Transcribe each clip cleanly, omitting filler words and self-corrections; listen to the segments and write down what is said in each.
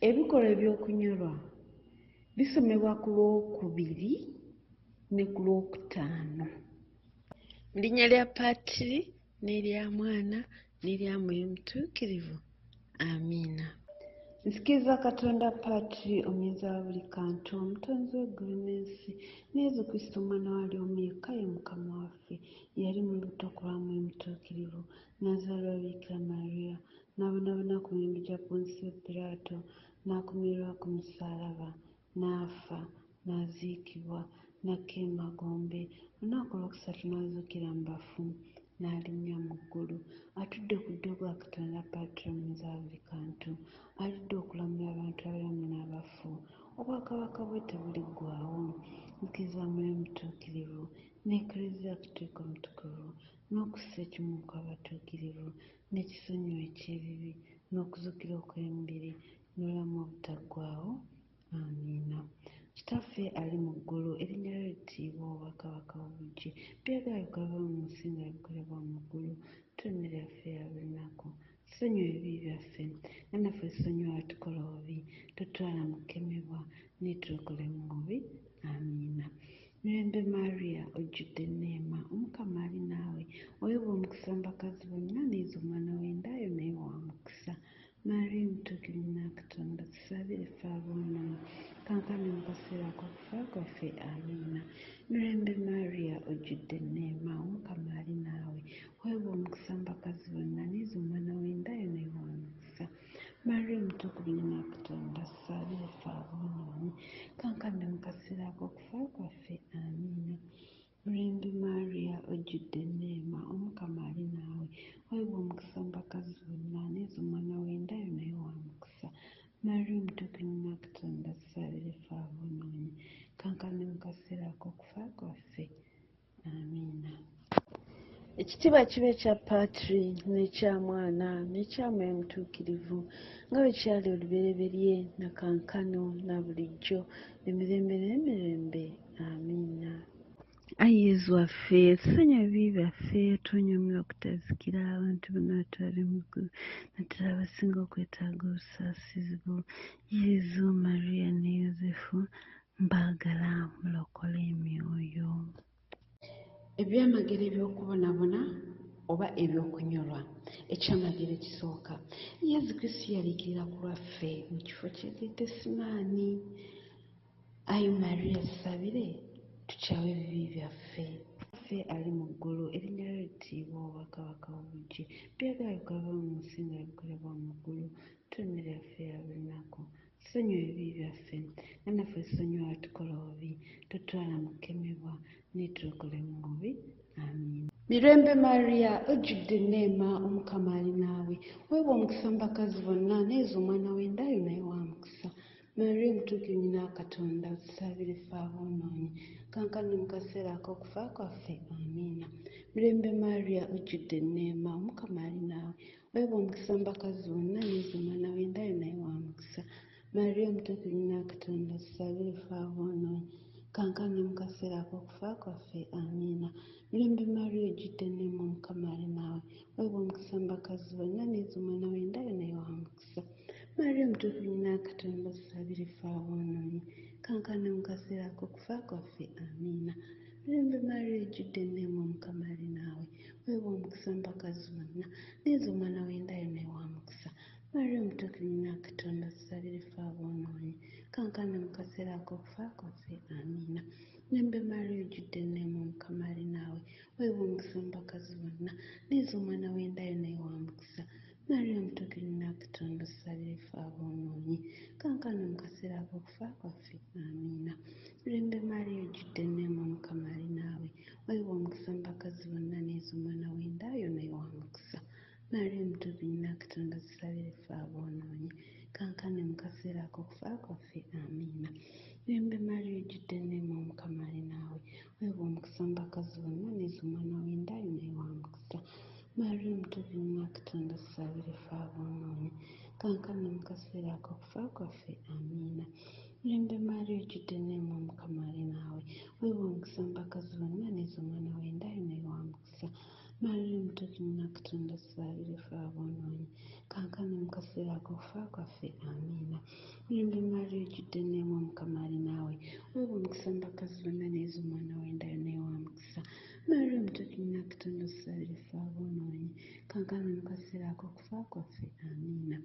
Ebikolwa ebyokunyolwa bisomebwa ku Lwakubiri ne ku Lwokutaano. Mu linnya lya Patiri n'erya Mwana n'erya Mwoyo Mutuukirivu. Amiina. Nsikiriza Katonda Patiri omuyizi wa buli kantu, omutonzi w'eggulu n'ensi, ne Yesu Kristo omwana wali omu yekka ye Mukama waffe, yali mu lubuto ku lwa Mwoyo Mutuukirivu, n'azaalibwa Bikira Mariya, n'abonaabona ku mirembe gya Ponsiyo Piraato, n'akomererwa ku musaalaba, n'afa, n'aziikibwa, n'akka emagombe, olunaku olwokusatu n'azuukira mu bafu, n'alinnya mu ggulu, atudde ku ddyo gwa Katonda Patiri omuyizi wa buli kantu, aludde okulamula abantu abalamu n'abafu, obwakabaka bwe tebuliggwaawo. Nzikiriza Mwoyo Mutuukirivu n'Eklezia Katolika Omutukuvu, n'okussa ekimu kw'abatuukirivu, n'ekisonyiwo eky'ebibi, n'okuzuukira okw'emibiri, n'obulamu obutaggwaawo. Amiina. Kitaffe ali mu ggulu, erinnya lyo littiibwa, obwakabaka bwo bujje, byagala bikolebwa mu nsi nga bikolebwa mu ggulu. Tuwe emmere yaffe eya buli lunaku, tusonyiwe ebibi byaffe nga naffe tusonyiwa abatukola obubi, totwala mu kukemebwa, naye tulokole mu bubi. Amiina. Mirembe Mariya, ojjudde enneema, Omukama ali naawe, oweebwa omukisa mu bakazi bonna, n'ezo omwana w'endayo naye wa mukisa. Mariya omutuukirivu na Katonda, tusabire ffe aboonoonyi, kaakano mu kaseera k'okufa kwaffe. Amiina. Mirembe Mariya, ojjudde enneema, Omukama ali naawe, oweebwa omukisa mu bakazi bonna, n'ezo omwana w'endayo naye wa mukisa. Mariya omutuukirivu na Katonda, tusabire ffe aboonoonyi, kaakano mu kaseera k'okufa kwaffe. Amiina. Mirembe Mariya, ojjudde enneema, Omukama ali naawe, oweebwa omukisa mu bakazi bonna, n'ezo omwana w'endayo naye wa mukisa. Mariya omutuukirivu na Katonda, tusabire ffe aboonoonyi, kaakano mu kaseera k'okufa kwaffe. Amiina. Ekitiibwa kibe ekya Patiri n'ekya Mwana n'ekya Mwoyo Mutuukirivu, nga bwe kyali olubereberye na kaakano na bulijjo emirembe n'emirembe. Amiina. Ayi Yezu waffe, tusonyiwe ebibi byaffe, tuwonye okutazikira abantu bonna batwale mu ggulu, naddala abasinga okwetaaga obusaasizibwa. Yezu, Mariya ne Yozefu, mbaagala mulokole emyoyo. Ebyamagero eby'okubonaabona oba eby'okunyolwa. Ekyamagero ekisooka, Yezu Kristo yaliikirira ku lwaffe mu kifo ky'e Getesemaani. Ayi Mariya, tusabire tukyawe ebibi byaffe. Ffe ali mu ggulu, erinnya lyo littiibwa, obwakabaka bwo bujje, byagala bikolebwa mu nsi nga bikolebwa mu ggulu. Tuwe emmere yaffe eya buli lunaku, tusonyiwe ebibi byaffe nga naffe tusonyiwa abatukola obubi, totwala mu kukemebwa, naye tulokole mu bubi. Amiina. Mirembe Mariya, ojjudde enneema, Omukama ali naawe, oweebwa omukisa mu bakazi bonna, n'ezo omwana w'endayo naye wa mukisa. Mariya omutuukirivu na Katonda, tusabire ffe aboonoonyi, kaakano mu kaseera k'okufa kwaffe. Amiina. Mirembe Mariya, ojjudde enneema, Omukama ali naawe, oweebwa omukisa mu bakazi bonna, n'ezo omwana w'endayo naye wa mukisa. Mariya omutuukirivu na Katonda, tusabire ffe aboonoonyi, kaakano mu kaseera k'okufa kwaffe. Amiina. Mirembe Mariya, ojjudde enneema, Omukama ali naawe, oweebwa omukisa mu bakazi bonna, n'ezo omwana w'endayo naye wa mukisa. Mariya omutuukirivu na Katonda, tusabire ffe aboonoonyi, kaakano mu kaseera k'okufa kwaffe. Amiina. Mirembe Mariya, ojjudde enneema, Omukama ali naawe, oweebwa omukisa mu bakazi bonna, n'ezo omwana w'endayo naye wa mukisa. Mariya omutuukirivu na Katonda, tusabire ffe aboonoonyi, kaakano mu kaseera k'okufa kwaffe. Amiina. Mirembe Mariya, ojjudde enneema, Omukama ali naawe, oweebwa omukisa mu bakazi bonna, n'ezo omwana w'endayo naye wa mukisa. Mariya omutuukirivu na Katonda, tusabire ffe aboonoonyi, kaakano mu kaseera k'okufa kwaffe. Amiina. Mirembe Mariya, ojjudde enneema, Omukama ali naawe, oweebwa omukisa mu bakazi bonna, n'ezo omwana w'endayo naye wa mukisa. Mariya omutuukirivu na Katonda, tusabire ffe aboonoonyi, kaakano mu kaseera k'okufa kwaffe. Amiina. Mirembe Mariya, ojjudde enneema, Omukama ali naawe, oweebwa omukisa mu bakazi bonna, n'ezo omwana w'endayo naye wa mukisa. Mariya omutuukirivu na Katonda, tusabire ffe aboonoonyi, kaakano mu kaseera k'okufa kwaffe. Amiina. Mirembe Mariya, ojjudde enneema, Omukama ali naawe, oweebwa omukisa mu bakazi bonna, n'ezo omwana w'endayo naye wa mukisa. Mariya omutuukirivu na Katonda, tusabire ffe aboonoonyi, kaakano mu kaseera k'okufa kwaffe. Amiina. Mirembe Mariya, ojjudde enneema, Omukama ali naawe, oweebwa omukisa mu bakazi bonna, n'ezo omwana w'endayo naye wa mukisa. Mariya omutuukirivu na Katonda, tusabire ffe aboonoonyi, kaakano mu kaseera k'okufa kwaffe. Amiina. Mirembe Maria ojjudde enneema Omukama ali naawe, weebwa omukisa mu bakazi bonna n'ezo omwana w'endayo naye wa mukisa. Maria omutuukirivu Katonda otusabire ffe aboonoonyi, kaakano mu kaseera ak'okufa kwaffe. Amiina.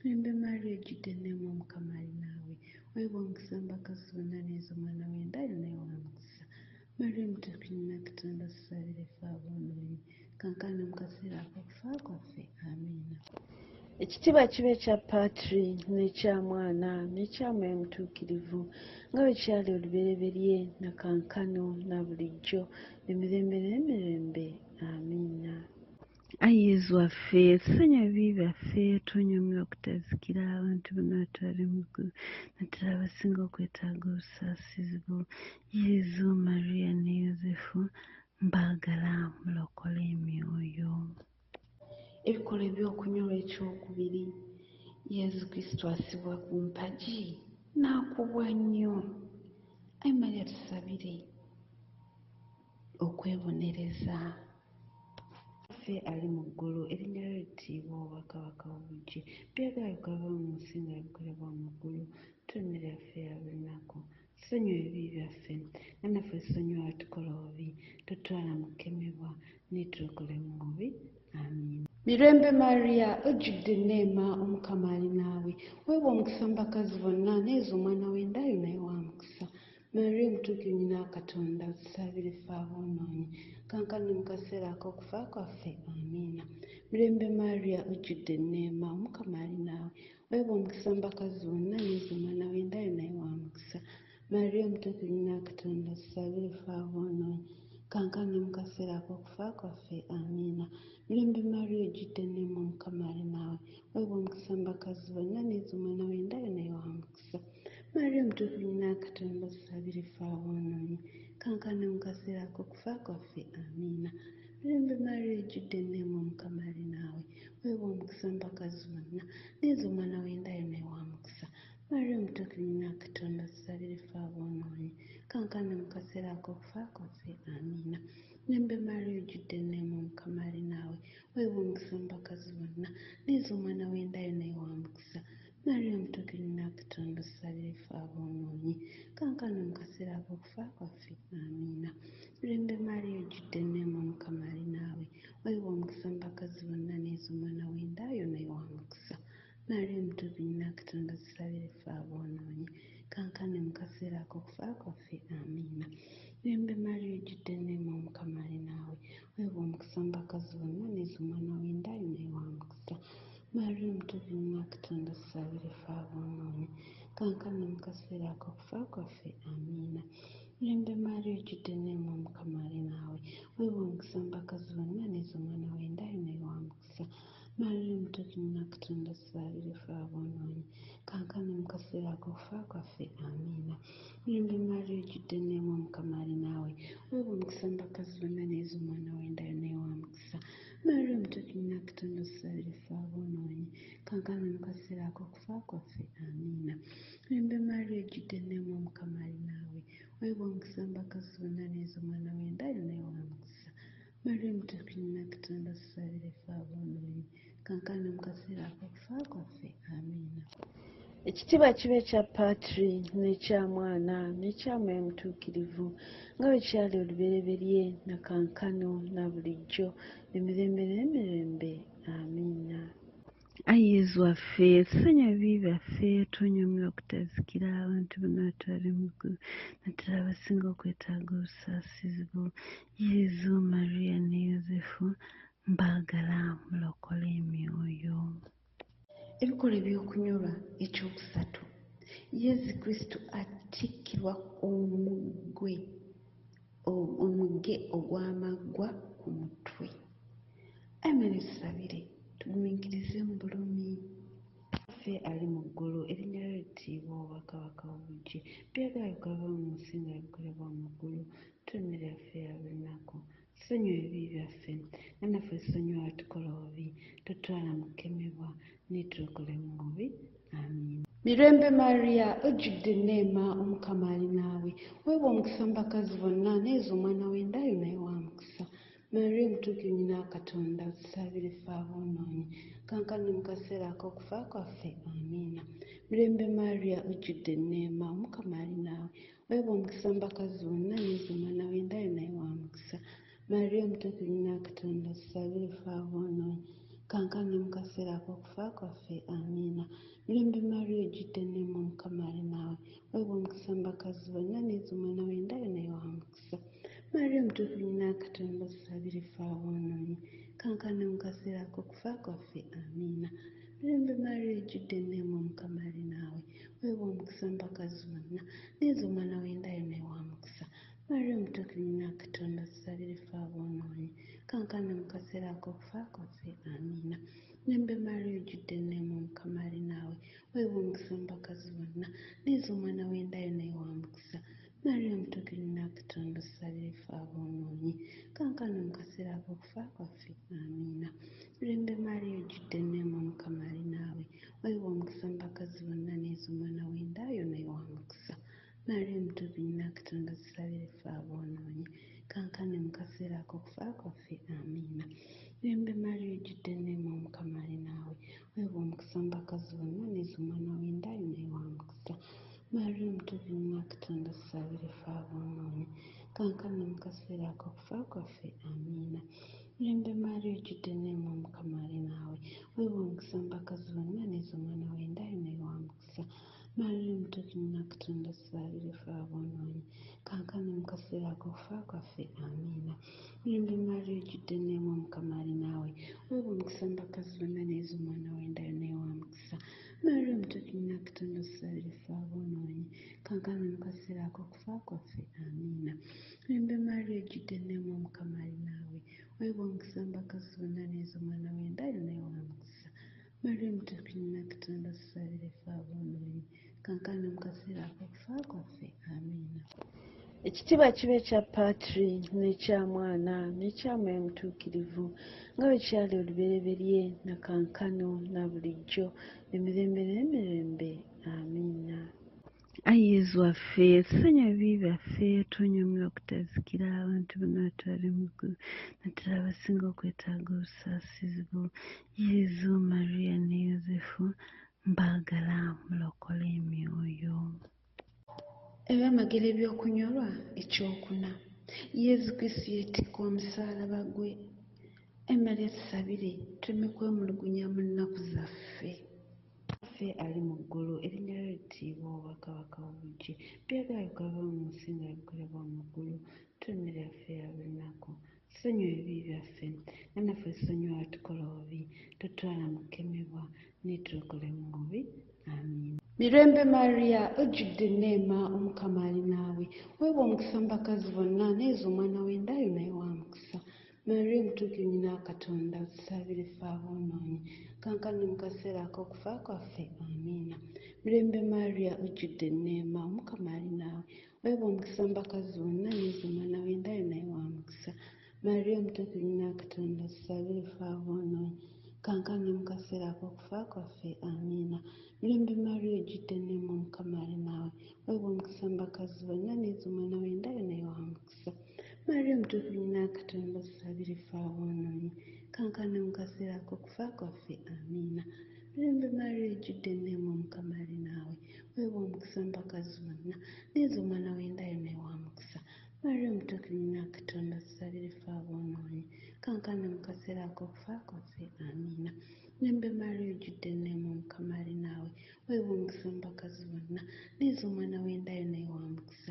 Mirembe Maria ojjudde enneema Omukama ali naawe, weebwa omukisa mu bakazi bonna n'ezo omwana w'endayo naye wa mukisa. Maria omutuukirivu Katonda otusabire ffe aboonoonyi, kaakano mu kaseera ak'okufa kwaffe. Amiina. Ekitiibwa kibe ekya Patiri n'ekya Mwana n'ekya Mwoyo Mutuukirivu, nga bwe kyali olubereberye na kankano na bulijjo emirembe n'emirembe. Amiina. Ayi Yezu waffe, tusonyiwe ebibi byaffe, twonyomera okutazikira abantu bonna batwale mu ggulu, naddala abasinga okwetaaga obusaasizi bwo. Yezu, Maria ne Yozefu, mbaagala mulokole emyoyo. Ebikolwa eby'okunyolwa ekyokubiri. Yezu Kristo asibwa ku mpagi n'akubwa nnyo. Ayi Maria tusabire okwebonereza. Ffe ali mu ggulu, erinnya lyo littiibwa, obwakabaka obujje, byagala bikolebwa mu nsi nga bikolebwa mu ggulu. Tuwe emmere yaffe eya buli lunaku, tusonyiwe ebibi byaffe nga naffe tusonyiwa abatukola obubi, totwala mu kukemebwa, naye tulokole mu bubi. Amiina. Mirembe Maria ojjudde enneema Omukama ali naawe, weebwa omukisa mu bakazi bonna n'ezo omwana w'endayo naye wa mukisa. Maria omutuukirivu nnyina wa Katonda tusabire ffe aboonoonyi, kankano mu kaseera ak'okufa kwaffe. Amiina. Mirembe Maria ojjudde enneema Omukama ali naawe, weebwa omukisa mu bakazi bonna n'ezo omwana w'endayo naye wa mukisa. Maria omutuukirivu nnyina wa Katonda tusabire ffe aboonoonyi, kankano mu kaseera ak'okufa kwaffe. Amiina. Mirembe Maria ojjudde enneema Omukama ali naawe, weebwa omukisa mu bakazi bonna n'ezo omwana w'endayo naye wa mukisa. Maria omutuukirivu nnyina wa Katonda tusabire ffe aboonoonyi, kankano mu kaseera ak'okufa kwaffe. Amiina. Mirembe Maria ojjudde enneema Omukama ali naawe, weebwa omukisa mu bakazi bonna n'ezo omwana w'endayo naye wa mukisa. Maria omutuukirivu nnyina wa Katonda tusabire ffe aboonoonyi, kankano mu kaseera ak'okufa kwaffe. Amiina. Mirembe Maria ojjudde enneema Omukama ali naawe, weebwa omukisa mu bakazi bonna n'ezo omwana w'endayo naye wa mukisa. Maria omutuukirivu nnyina wa Katonda tusabire ffe aboonoonyi, kankano mu kaseera ak'okufa kwaffe. Amiina. Mirembe Maria ojjudde enneema Omukama ali naawe, weebwa omukisa mu bakazi bonna n'ezo omwana w'endayo naye wa mukisa. Maria omutuukirivu nnyina wa Katonda tusabire ffe aboonoonyi, kankano mu kaseera ak'okufa kwaffe. Amiina. Mirembe Maria ojjudde enneema Omukama ali naawe, weebwa omukisa mu bakazi bonna n'ezo omwana w'endayo naye wa mukisa. Maria omutuukirivu nnyina wa Katonda tusabire ffe aboonoonyi, kankano mu kaseera ak'okufa kwaffe. Amiina. Mirembe Maria ojjudde enneema Omukama ali naawe, weebwa omukisa mu bakazi bonna n'ezo omwana w'endayo naye wa mukisa. Maria omutuukirivu nnyina wa Katonda tusabire ffe aboonoonyi, kankano mu kaseera ak'okufa kwaffe. Amiina. Mirembe Maria ojjudde enneema Omukama ali naawe, weebwa omukisa mu bakazi bonna n'ezo omwana w'endayo naye wa mukisa. Maria omutuukirivu nnyina wa Katonda tusabire ffe aboonoonyi, kankano mu kaseera ak'okufa kwaffe. Amiina. Mirembe Maria ojjudde enneema Omukama ali naawe, weebwa omukisa mu bakazi bonna n'ezo omwana w'endayo naye wa mukisa. Maria omutuukirivu nnyina wa Katonda tusabire ffe aboonoonyi, kankano mu kaseera ak'okufa kwaffe. Amiina. Ekitiibwa kibe ekya Patiri n'ekya Mwana n'ekya Mwoyo Mutuukirivu, nga bwe kyali olubereberye na kankano na bulijjo emirembe n'emirembe. Amiina. Ayi Yezu waffe, tusonyiwe ebibi byaffe, twonyomera okutazikira abantu bonna batwale mu ggulu, naddala abasinga okwetaaga obusaasizi bwo. Yezu, Maria ne Yozefu, mbaagala mulokole emyoyo. Ebikolwa eby'okunyolwa ekyokusatu. Yezu Kristo atikkirwa omuge ogw'amaggwa ku mutwe. Ayi tusabire tugumiikirize mu bulumi. Ffe ali mu ggulu, erinnya lyo littiibwa, obwakabaka obujje, byagala bikolebwa mu nsi nga bikolebwa mu ggulu. Tuwe emmere yaffe eya buli lunaku, tusonyiwe ebibi byaffe nga naffe tusonyiwa abatukola obubi, totwala mu kukemebwa, naye tulokole mu bubi. Amiina. Mirembe Maria ojjudde enneema Omukama ali naawe, weebwa omukisa mu bakazi bonna n'ezo omwana w'endayo naye wa mukisa. Mariya omutuukirivu nyina wa Katonda tusabire ffe aboonoonyi kaakano mu kaseera ak'okufa kwaffe amiina. Mirembe Mariya ojjudde enneema Mukama ali naawe, weebwa omukisa mu bakazi bonna n'ezo omwana w'endayo naye wa mukisa. Mariya omutuukirivu nyina wa Katonda tusabire ffe aboonoonyi kaakano mu kaseera ak'okufa kwaffe amiina. Mirembe Mariya ojjudde enneema Mukama ali naawe, weebwa omukisa mu bakazi bonna n'ezo omwana w'endayo naye wa mukisa. Mariya omutuukirivu nyina wa Katonda tusabire ffe aboonoonyi kaakano mu kaseera ak'okufa kwaffe amiina. Mirembe Mariya ojjudde enneema Mukama ali naawe, weebwa omukisa mu bakazi bonna n'ezo omwana w'endayo naye wa mukisa. Mariya omutuukirivu nyina wa Katonda tusabire ffe aboonoonyi kaakano mu kaseera ak'okufa kwaffe amiina. Mirembe Mariya ojjudde enneema Mukama ali naawe, weebwa omukisa mu bakazi bonna n'ezo omwana w'endayo naye wa mukisa. Mariya omutuukirivu nyina wa Katonda tusabire ffe aboonoonyi kaakano mu kaseera ak'okufa kwaffe amiina. Mirembe Mariya ojjudde enneema Mukama ali naawe, weebwa omukisa mu bakazi bonna n'ezo omwana w'endayo naye wa mukisa. Mariya omutuukirivu nyina wa Katonda tusabire ffe aboonoonyi kaakano mu kaseera ak'okufa kwaffe amiina. Mirembe Mariya ojjudde enneema Mukama ali naawe, weebwa omukisa mu bakazi bonna n'ezo omwana w'endayo naye wa mukisa. Mariya omutuukirivu nyina wa Katonda tusabire ffe aboonoonyi kaakano mu kaseera ak'okufa kwaffe amiina. Mirembe Mariya ojjudde enneema Mukama ali naawe, weebwa omukisa mu bakazi bonna n'ezo omwana w'endayo naye wa mukisa. Mariya omutuukirivu nyina wa Katonda tusabire ffe aboonoonyi kaakano mu kaseera ak'okufa kwaffe amiina. Mirembe Mariya ojjudde enneema Mukama ali naawe, weebwa omukisa mu bakazi bonna n'ezo omwana w'endayo naye wa mukisa. Mariya omutuukirivu nyina wa Katonda tusabire ffe aboonoonyi kaakano mu kaseera ak'okufa kwaffe amiina. Mirembe Mariya ojjudde enneema Mukama ali naawe, weebwa omukisa mu bakazi bonna n'ezo omwana w'endayo naye wa mukisa. Mariya omutuukirivu nyina wa Katonda tusabire ffe aboonoonyi kaakano mu kaseera ak'okufa kwaffe amiina. Ekitiibwa kibe ekya Patiri n'ekya Mwana n'ekya Mwoyo Omutuukirivu nga bwe kyali olubereberye na kaakano na bulijjo emirembe n'emirembe amiina. Ayi Yezu waffe tusonyiwe ebibi byaffe twonyoomera okutazikira abantu bonna batwale mu ggulu naddala abasinga okwetaaga obusaasizi bwo. Yezu, Mariya ne Yozefu mbaagala mulokole emyoyo. Ebyamagero eby'okunyolwa ekyokuna. Yezu Kristo yeetikka omusaalaba gwe. Mariya tusabire tuleme kwemulugunya mu nnaku zaffe. Ffe ali mu ggulu erinnya lyo littiibwa obwakabaka obujje byagala bikolebwa mu nsi nga bikolebwa mu ggulu. Tuwa emmere yaffe eya buli lunaku, tusonyiwe ebibi byaffe nga naffe tusonyiwa abatukola obubi, totwala mu kukemebwa naye tulokole mu bubi. Amiina. Mirembe Mariya ojjudde enneema Omukama ali naawe, weebwa omukisa mu bakazi bonna n'ezo omwana w'endayo naye wa mukisa. Mariya omutuukirivu nyina wa Katonda tusabire ffe aboonoonyi kaakano mu kaseera ak'okufa kwaffe amiina. Mirembe Mariya ojjudde enneema Omukama ali naawe, weebwa omukisa mu bakazi bonna n'ezo omwana w'endayo naye wa mukisa. Mariya omutuukirivu nyina wa Katonda tusabire ffe aboonoonyi kaakano mu kaseera ak'okufa kwaffe amiina. Mirembe Mariya ojjudde enneema Omukama ali naawe, weebwa omukisa mu bakazi bonna n'ezo omwana w'endayo naye wa mukisa. Mariya omutuukirivu nyina wa Katonda tusabire ffe aboonoonyi kaakano mu kaseera ak'okufa kwaffe amiina. Mirembe Mariya ojjudde enneema Omukama ali naawe, weebwa omukisa mu bakazi bonna n'ezo omwana w'endayo naye wa mukisa. Mariya omutuukirivu nyina wa Katonda tusabire ffe aboonoonyi kaakano mu kaseera ak'okufa kwaffe amiina. Mirembe Mariya ojjudde enneema Omukama ali naawe, weebwa omukisa mu bakazi bonna n'ezo omwana w'endayo naye wa mukisa.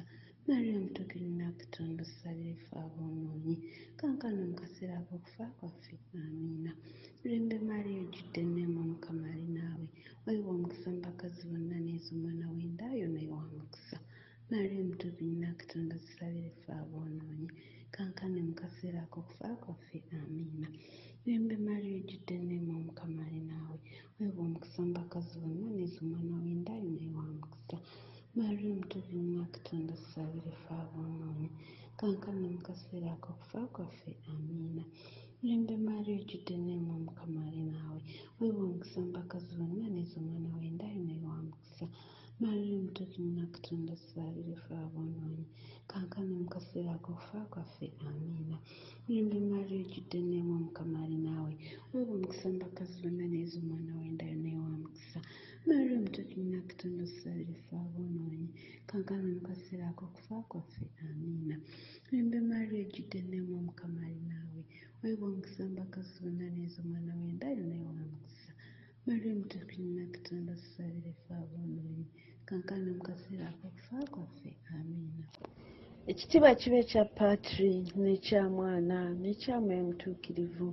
Mariya omutuukirivu nyina wa Katonda tusabire ffe aboonoonyi kaakano mu kaseera ak'okufa kwaffe amiina. Mirembe Mariya ojjudde enneema Omukama ali naawe, weebwa omukisa mu bakazi bonna n'ezo omwana w'endayo naye wa mukisa. Mariya omutuukirivu nyina wa Katonda tusabire ffe aboonoonyi kaakano mu kaseera ak'okufa kwaffe amiina. Mirembe Mariya ojjudde enneema Omukama ali naawe, weebwa omukisa mu bakazi bonna n'ezo omwana w'endayo naye wa mukisa. Mariya omutuukirivu nyina wa Katonda tusabire ffe aboonoonyi kaakano mu kaseera ak'okufa kwaffe amiina. Mirembe Mariya ojjudde enneema Omukama ali naawe, weebwa omukisa mu bakazi bonna n'ezo omwana w'endayo naye wa mukisa. Mariya Mutukunya Katonda tusabire ffe aboonoonyi kankana mu kaseera ak'okufa kwaffe amiina. Mirembe Maria ojjudde enneema Omukama ali naawe weebwa omukisa mu bakazi bonna n'ezo omwana w'endayo naye wa mukisa. Maria Mutukunya Katonda tusabire ffe aboonoonyi kankana mu kaseera ak'okufa kwaffe amiina. Mirembe Maria ojjudde enneema Omukama ali naawe weebwa omukisa mu bakazi bonna n'ezo omwana w'endayo naye wa mukisa. Maria Mutukunya Katonda tusabire ffe aboonoonyi kankana mu kaseera ak'okufa kwaffe amiina. Ekitiibwa kibe ekya Patri n'ekya Mwana n'ekya Mwoyo Mutuukirivu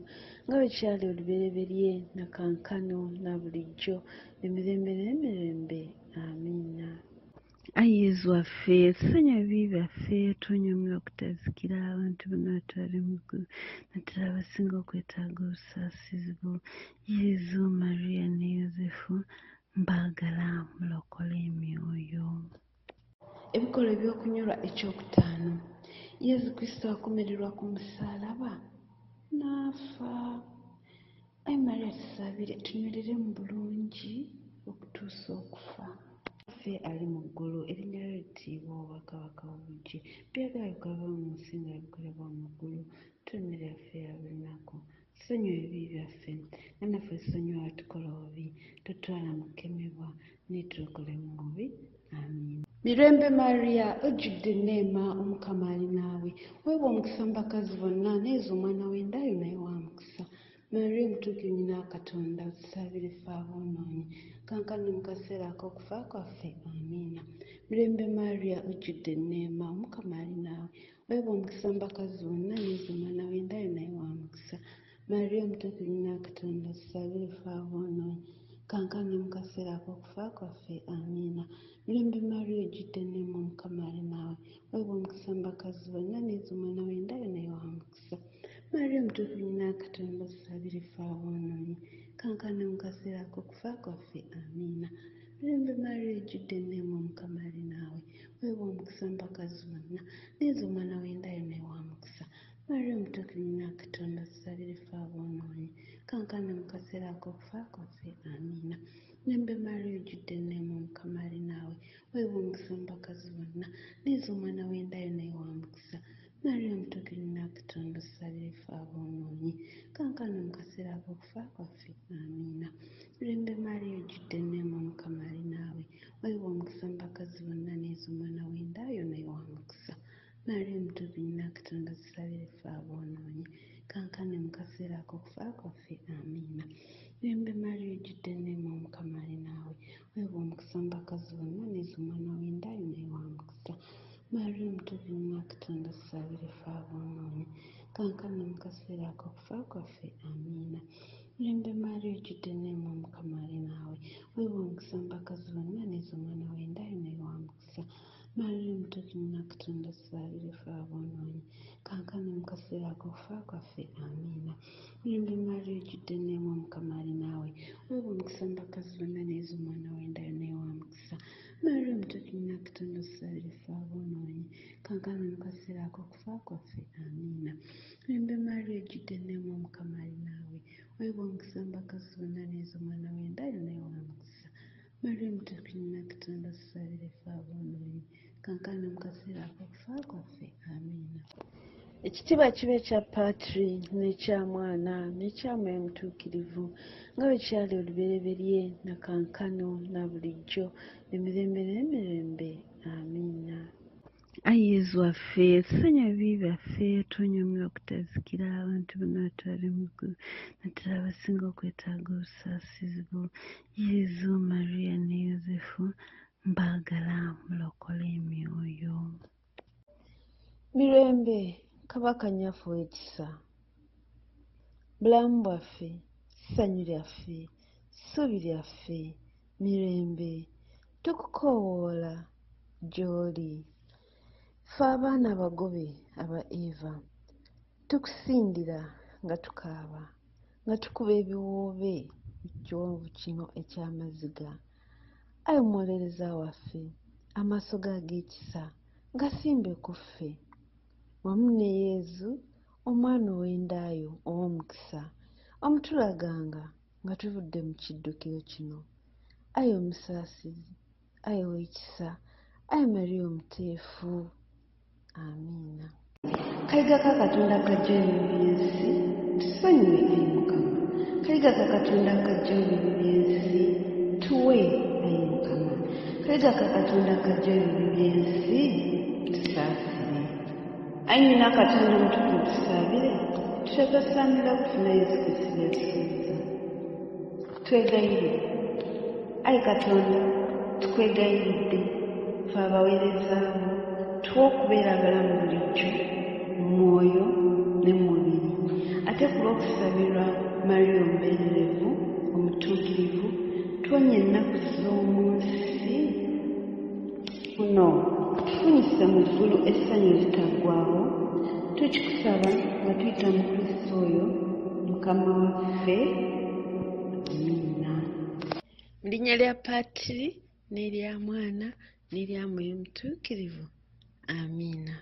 nga bwe kyali olubereberye na kankano na bulijjo emirembe n'emirembe amiina. Ayi Yezu waffe tusonyiwe ebibi byaffe twonyomera okutazikira abantu bonna batwale mu ggulu naddala abasinga okwetaaga obusaasizi bwo. Yezu, Maria ne Yozefu mbaagala mulokole emyoyo. Ebikolwa eby'okunyolwa ekyokutaano. Yezu Kristo akomererwa ku musaalaba n'afa. Ayi Maria tusabire tunywerere mu bulungi okutuusa okufa. Ffe ali mu ggulu erinnya lyo littiibwa obwakabaka obujje byagala bikolebwa mu nsi nga bikolebwa mu ggulu. Emmere yaffe eya buli lunaku tusonyiwe ebibi byaffe nga naffe tusonyiwa abatukola obubi totwala mu kukemebwa naye tulokole mu bubi. Amiina. Mirembe Maria ojjudde enneema Omukama ali naawe weebwa omukisa mu bakazi bonna n'ezo omwana w'endayo naye wa mukisa. Maria Mutuukirivu nnyina wa Katonda tusabire ffe aboonoonyi kankana mu kaseera ak'okufa kwaffe amiina. Mirembe Maria ojjudde enneema Omukama ali naawe weebwa omukisa mu bakazi bonna n'ezo omwana w'endayo naye wa mukisa. Maria Mutuukirivu nnyina wa Katonda tusabire ffe aboonoonyi kankana mu kaseera ak'okufa kwaffe amiina. Mirembe Maria ojjudde enneema Omukama ali naawe weebwa omukisa mu bakazi bonna n'ezo omwana w'endayo naye wa mukisa. Maria Mutuukirivu nnyina wa Katonda tusabire ffe aboonoonyi kankana mu kaseera ak'okufa kwaffe amiina. Mirembe Maria ojjudde enneema Omukama ali naawe weebwa omukisa mu bakazi bonna n'ezo omwana w'endayo naye wa mukisa. Maria Mutuukirivu nnyina wa Katonda tusabire ffe aboonoonyi kankana mu kaseera ak'okufa kwaffe amiina. Mirembe Maria ojjudde enneema Omukama ali naawe weebwa omukisa mu bakazi bonna n'ezo omwana w'endayo naye wa mukisa. Maria Mutuukirivu nnyina wa Katonda tusabire ffe aboonoonyi kankana mu kaseera ak'okufa kwaffe amiina. Mirembe Maria ojjudde enneema Omukama ali naawe weebwa omukisa mu bakazi bonna n'ezo omwana w'endayo naye wa mukisa. Maria Mutuukirivu nnyina wa Katonda tusabire ffe aboonoonyi kankana mu kaseera ak'okufa kwaffe amiina. Mirembe Maria ojjudde enneema Omukama ali naawe weebwa omukisa mu bakazi bonna n'ezo omwana w'endayo naye wa mukisa. Maria Mutuukirivu nnyina wa Katonda tusabire ffe aboonoonyi kankana mu kaseera ak'okufa kwaffe amiina. Mirembe Maria ojjudde enneema Omukama ali naawe weebwa omukisa mu bakazi bonna n'ezo omwana w'endayo naye wa mukisa. Maria Mutuukirivu nnyina wa Katonda tusabire ffe aboonoonyi kankana mu kaseera ak'okufa kwaffe amiina. Mirembe Maria ojjudde enneema Omukama ali naawe weebwa omukisa mu bakazi bonna n'ezo omwana w'endayo naye wa mukisa. Maria Mutuukirivu nnyina wa Katonda tusabire ffe aboonoonyi kankana mu kaseera ak'okufa kwaffe amiina. Mirembe Maria ojjudde enneema Omukama ali naawe weebwa omukisa mu bakazi bonna n'ezo omwana w'endayo naye wa mukisa. Maria Mutuukirivu nnyina wa Katonda tusabire ffe aboonoonyi kankana mu kaseera ak'okufa kwaffe amiina. Ekitiibwa kibe ekya Patri n'ekya Mwana n'ekya Mwoyo Mutuukirivu nga bwe kyali olubereberye na kankano na bulijjo emirembe n'emirembe amiina. Ayi Yezu waffe tusonyiwe ebibi byaffe twonyomera okutazikira abantu bonna batwale mu ggulu naddala abasinga okwetaaga obusaasizi bwo. Yezu, Maria ne Yozefu mbaagala mulokole emyoyo. Mirembe Kabaka nnyaffe w'ekisa, bulamu bwaffe, ssanyu lyaffe, ssuubi lyaffe, mirembe tukukoowoola gy'oli. Ffe abaana abagobe aba Eva tukusindira nga tukaaba nga tukuba ebiwoobe mu kiwonvu kino eky'amaziga. Ayi omuwolereza waffe amaaso go ag'ekisa gasimbe ku ffe wamu ne Yezu omwana ow'endaayo ow'omukisa omutulaganga nga tuvudde mu kiddukiro kino. Ayi omusaasizi ayi w'ekisa, ayi Mariya omuteefu. Amiina. Kayiga ka Katonda akajja ebibi by'ensi, tusonyiwe ayi Mukama. Kayiga ka Katonda akajja ebibi by'ensi, tuwe ayi Mukama. Kayiga ka Katonda akajja ebibi by'ensi, tusaasire. Ayi nyina Katonda omutukuvu tusaabire, tutagasaanira kufuna Yesu Kristo byatusuubiza. Twegayire ayi Katonda, tukwegayiridde fe abaweereza bo, tuwe okubeera abalamu bulijjo mu mwoyo ne mu mubiri, ate ku lw'okusabirwa Mariya omubeererevu omutuukirivu, tuwonye ennaku z'omu nsi muno, tufunyise mu ggulu essanyu eritaggwaawo, tukikusaba nga tuyita mu Kristo oyo Mukama waffe. Amiina. Mu linnya lya Paatiri n'erya Mwana n'erya Mwoyo Mutuukirivu. Amiina.